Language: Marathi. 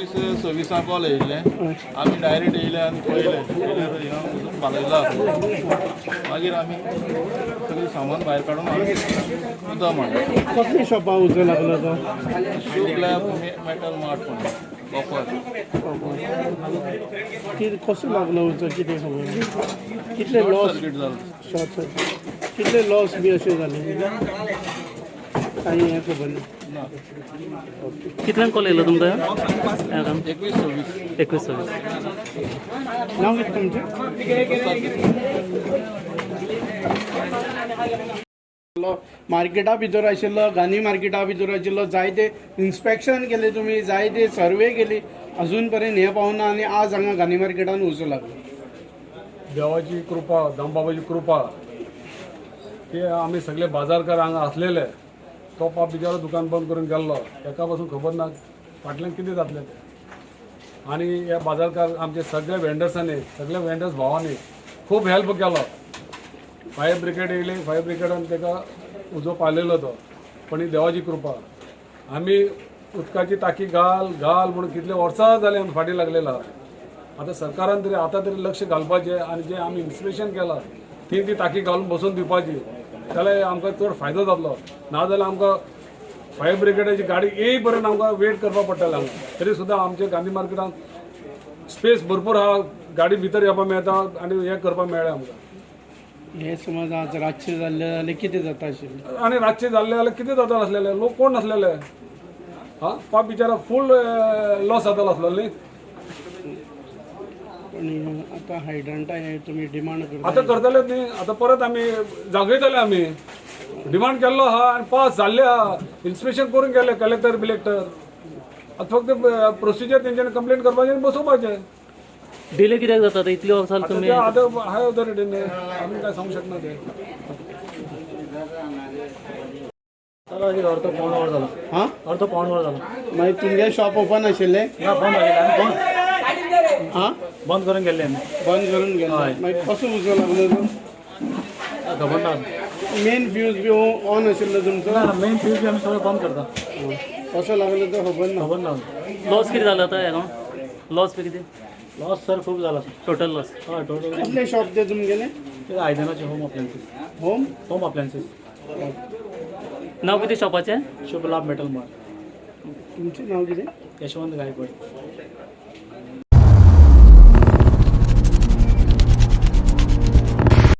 सर्विसां कॉल येयले आमी डायरेक्ट येयले आनी पळयले हिंगा वचून बालयला मागीर आमी सगळें सामान भायर काडून आमी उदक मारलें. कसली शॉपां उजो लागलो तो? शूक लॅब मेटल मार्ट म्हणून ऑफर कसो लागलो उजो कितें खबर? कितले लॉस सर्किट जालो. शॉर्ट सर्किट कितले लॉस बी अशें जाले काही हें खबर ना. ना कितल्यांक कॉल येयलो तुमकां? 21-26 21-26 नांव कितें तुमचें? मार्केटा भितर आशिल्लो गांधी मार्केटा भितर आशिल्लो जायते इन्स्पेक्शन केले तुमी, जायते सर्वे केली, अजून पर्यंत हे पावना आनी आज हांगा गांधी मार्केटान उजो लागलो. देवाची कृपा, दामबाबाची कृपा की आमी सगळे बाजारकार हांगा आसलेले. तो पाप बिचारो दुकान बंद करून गेल्लो, एका पासून खबर ना फाटल्यान कितें जातलें तें. आनी हे बाजारकार आमचे सगळे वेंडर्सांनी, सगळे वेंडर्स भावांनी खूब हेल्प केलो. फायर ब्रिगेड येयली, फायर ब्रिगेडान ताका उजो पावलेलो तो. पण ही देवाची कृपा. आमी उदकाची टाकी घाल घाल म्हणून कितले वर्सां जाली आमी फाटी लागलेला. आतां सरकारान तरी आतां तरी लक्ष घालपाचें आनी जें आमी इन्स्पेक्शन केलां ती टाकी घालून बसून दिवपाची, जाल्यार आमकां चड फायदो जातलो. नाजाल्यार आमकां फायर ब्रिगेडाची गाडी येय पर्यंत आमकां वेट करपा पडटलें हांगा. तरी सुद्दां आमच्या गांधी मार्केटान स्पेस भरपूर आहा, गाडी भितर येवपाक मेळटा आनी हें करपाक मेळ्ळें आमकां. हे समज आज रातचें जाल्लें जाल्यार कितें जाता आशिल्लें? आनी रातचें जाल्लें जाल्यार कितें जाता आसलेलें? लोक कोण नासलेले. हां पाप बिचारा फूल लॉस जातालो आसलो न्ही. पण आतां हायड्रंटा हे तुमी डिमांड करता? आतां करतलेच न्ही. आतां परत आमी जागयतले. आमी डिमांड केल्लो आहा आनी पास जाल्ले आहा. इन्स्पेक्शन करून गेले कलेक्टर बिलेक्टर. आतां फक्त प्रोसिजर तेंच्यांनी कंप्लेंट करपाचें आनी बसोवपाचें. डिले कित्याक जाता आतां इतली वर्सां आतां तुमी? ते आतां हाय ऑथॉरिटीने आमी काय सांगू शकना ते. अर्द पावण वर जालो. हां अर्द पावण वर जालो. मागीर तुमगे शॉप ओपन आशिल्लें? ना बंद आशिल्लें. हां बंद करून गेल्ले आमी. बंद करून गेलो. मागीर कसो उजो लागलो तो? खबर ना. मेन फ्यूज बी ऑन आशिल्लो तुमचो? ना मेन फ्यूज बी आमी सगळें बंद करता. कसो लागलो तो खबर ना. खबर ना. लॉस कितें जालो आतां हेका? लॉस बी कितें? लॉस सर खूब जाला. Total loss? हय टोटल. कितले शॉप ते तुमगेले? ते आयदनाचे होम अप्लायन्सीस. Home appliances. नाव कितें शॉपाचें? शुभ लाभ मेटल मार्ट. तुमचें नांव कितें? यशवंत गायकवाड.